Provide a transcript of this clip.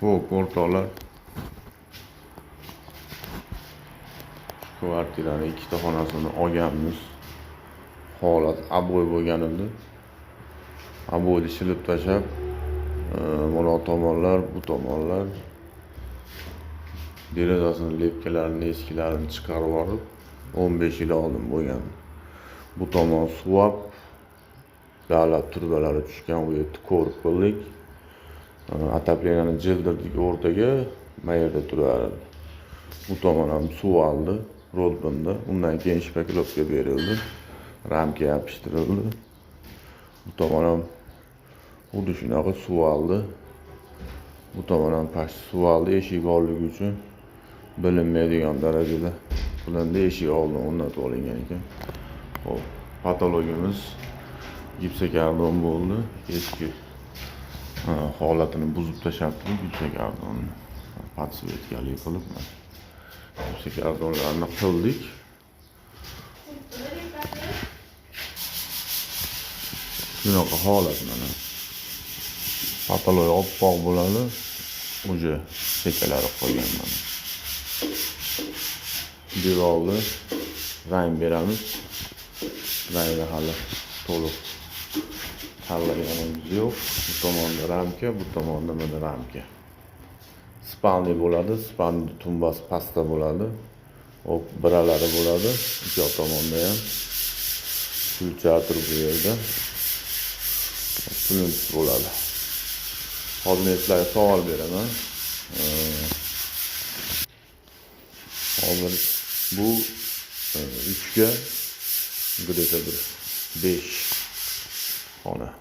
Xo'p, o'rtoqlar. Kvartirani ikkita xonasini olganmiz. Holat abo'y bo'lgan edi. Abo'yni shilib tashab, mana tomonlar, bu tomonlar derazasini lepkalarini, eskilarini chiqarib olib, 15 yil oldin bo'lgan. Bu tomon suvab, davlat turbalari tushgan, bu yerda ko'rib qildik. Atapleniyani jildirdik o'rtaga, bu yerda turardi. Bu tomon ham suv oldi, rodbinda. Undan keyin shpakilovka berildi, ramka yopishtirildi. Bu tomon ham xuddi shunaqa suv oldi. Bu tomon ham past suv oldi, eshik borligi uchun bilinmaydigan darajada qilindi, eshik oldin o'rnatib olingan ekan. Xo'p, patologimiz gipsokardon bo'ldi. Eski holatini buzib tashlabdi gipsokardonni. Podsvetkali qilib gipsokardonlarni qildik. Shunaqa holat mana. Patologiya oppoq bo'ladi. Uje sekalari qo'ygan mana. Devorni rang beramiz. Rangni hali to'liq tanlaganimiz yo'q. Bu tomonda ramka, bu tomonda mana ramka. Spalni bo'ladi, spalni tumbasi pastda bo'ladi. Hop, biralari bo'ladi. Ikki tomonda ham kulchatir bu yerda. Pulunch bo'ladi. Hozir sizlarga savol beraman. Hozir bu 3 ga где-то bir 5 xona.